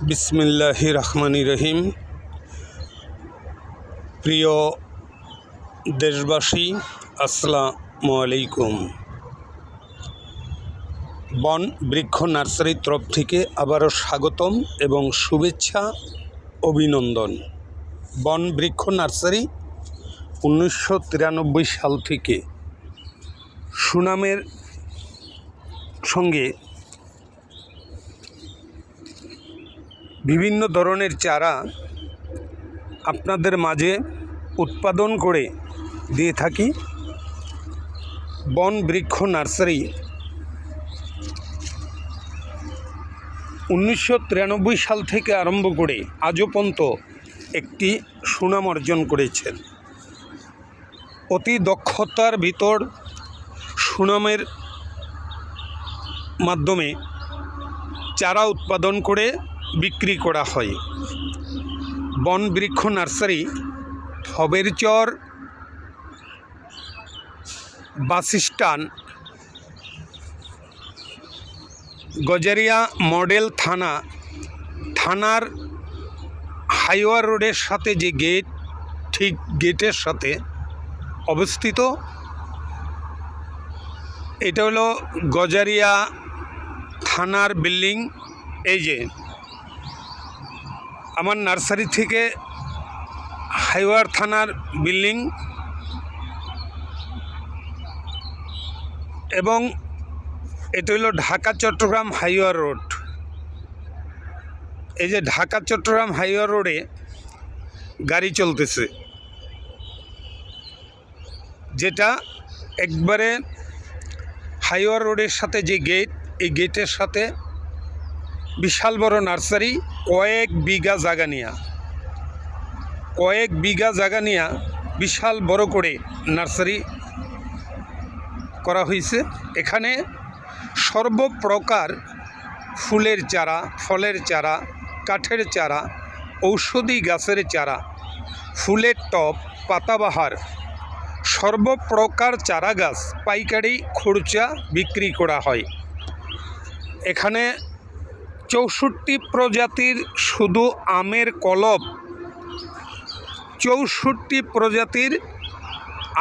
বিসমিল্লাহির রহমানির রহিম। প্রিয় দেশবাসী, আসসালামু আলাইকুম। বন বৃক্ষ নার্সারির তরফ থেকে আবারও স্বাগতম এবং শুভেচ্ছা অভিনন্দন। বন বৃক্ষ নার্সারি 1993 সাল থেকে সুনামের সঙ্গে বিভিন্ন ধরনের চারা আপনাদের মাঝে উৎপাদন করে দিয়ে থাকি। বন বৃক্ষ নার্সারি 1993 সাল থেকে আরম্ভ করে আজও পর্যন্ত একটি সুনাম অর্জন করেছেন। অতি দক্ষতার ভিতর সুনামের মাধ্যমে চারা উৎপাদন করে বিক্রি করা হয়। বন বৃক্ষ নার্সারি হবেরচর বাসস্ট্যান্ড, গজারিয়া মডেল থানার হাইওয়ে রোডের সাথে যে গেট, ঠিক গেটের সাথে অবস্থিত। এটা হলো গজারিয়া থানার বিল্ডিং। এই যে আমার নার্সারি থেকে হাইওয়ে থানার বিল্ডিং এবং এটা হলো ঢাকা চট্টগ্রাম হাইওয়ে রোড। এই যে ঢাকা চট্টগ্রাম হাইওয়ে রোডে গাড়ি চলতেছে, যেটা একবারে হাইওয়ে রোডের সাথে যে গেট, এই গেটের সাথে বিশাল বড় নার্সারি। কয়েক বিঘা জায়গা নিয়ে বিশাল বড় করে নার্সারি করা হয়েছে। এখানে সর্বপ্রকার ফুলের চারা, ফলের চারা, কাঠের চারা, ঔষধি গাছের চারা, ফুলের টব, পাতাবাহার সর্বপ্রকার চারা গাছ পাইকারি খুচরা বিক্রি করা হয়। এখানে 64 প্রজাতির শুধু আমের কলব, 64 প্রজাতির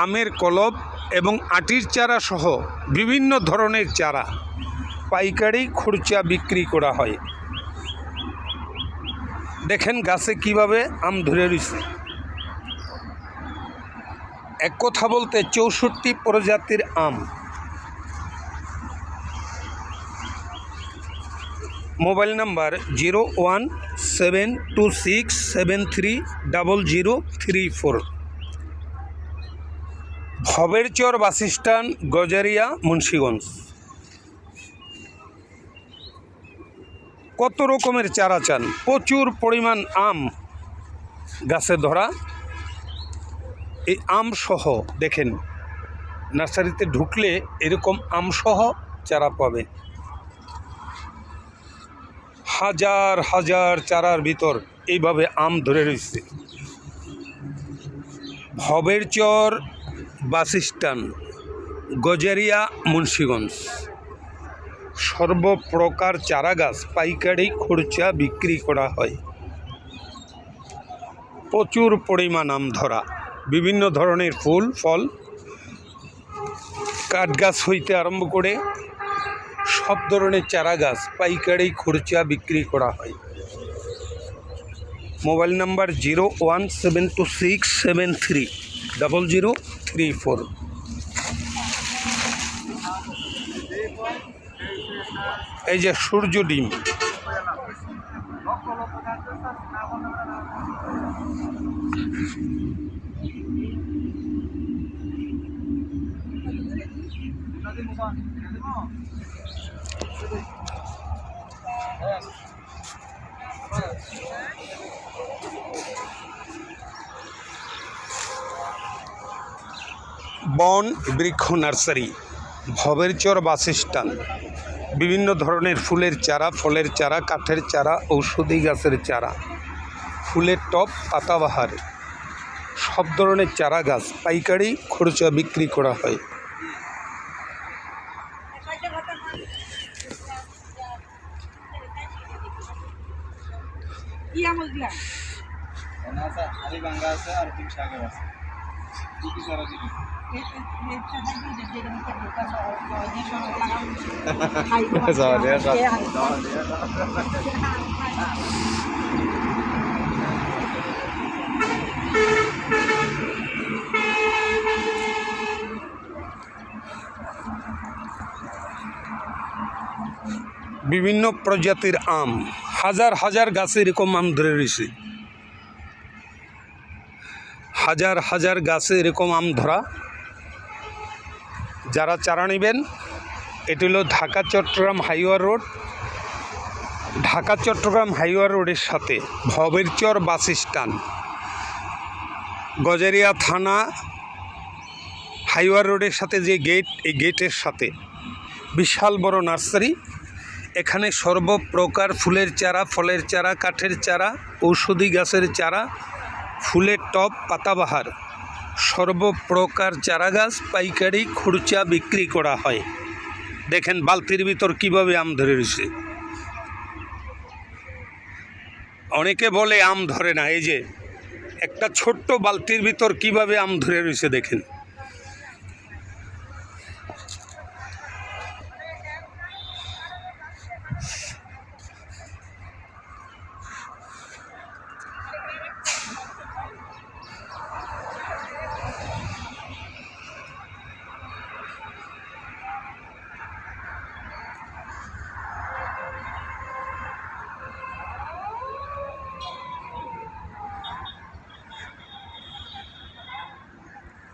আমের কলব এবং আটির চারা সহ বিভিন্ন ধরনের চারা পাইকারি খুচরা বিক্রি করা হয়। দেখেন গাছে কিভাবে আম ধরে রয়েছে। এক কথা বলতে 64 প্রজাতির আম। Mobile number 017267300034। Haberchar bus stand, Gazaria, Munshiganj. কত রকমের চারা চান? প্রচুর পরিমাণ আম গাছে ধরা। এই আম সহ দেখেন, নার্সারিতে ঢুকলে এরকম আম সহ চারা পাবে। হাজার হাজার চারার ভিতর এইভাবে আম ধরে রয়েছে। হবেরচর বাসস্ট্যান্ড, গজারিয়া, মুন্সিগঞ্জ। সর্বপ্রকার চারা গাছ পাইকারি খুচরা বিক্রি করা হয়। প্রচুর পরিমাণ আম ধরা, বিভিন্ন ধরনের ফুল ফল, কাঠ গাছ হইতে আরম্ভ করে সব ধরনের চারা গাছ পাইকারি খুচরা বিক্রি করা হয়। Mobile number 017267300034। এই যে সূর্য ডিম, বন বৃক্ষ নার্সারি, হবেরচর বাসস্ট্যান্ড। বিভিন্ন ধরনের ফুলের চারা, ফলের চারা, কাঠের চারা, ঔষধি গাছের চারা, ফুলের টব, পাতাবাহার সব ধরনের চারা গাছ পাইকারি খুচরা বিক্রি করা হয়। আলিবাঙ্গা আছে আর তিন সাগর আছে কি কি সারা দিবি বিভিন্ন প্রজাতির আম, হাজার হাজার গাছে এরকম আম ধরে রয়েছে, হাজার হাজার গাছে এরকম আম ধরা। যারা চারা নেবেন, এটি হলো Dhaka Chittagong highway road. Dhaka Chittagong highway রোডের সাথে ভবেরচর বাস স্ট্যান্ড, গজারিয়া থানা হাইওয়ে রোডের সাথে যে গেট, এই গেটের সাথে বিশাল বড় নার্সারি। এখানে সর্বপ্রকার ফুলের চারা, ফলের চারা, কাঠের চারা, ঔষধি গাছের চারা, ফুলের টব, পাতাবাহার, সর্বপ্রকার চারা গাছ পাইকারি খুচরা বিক্রি করা হয়। দেখেন বালতির ভিতর কিভাবে আম ধরে রয়েছে। অনেকে বলে আম ধরে না, এই যে একটা ছোট্ট বালতির ভিতর কিভাবে আম ধরে রয়েছে দেখেন।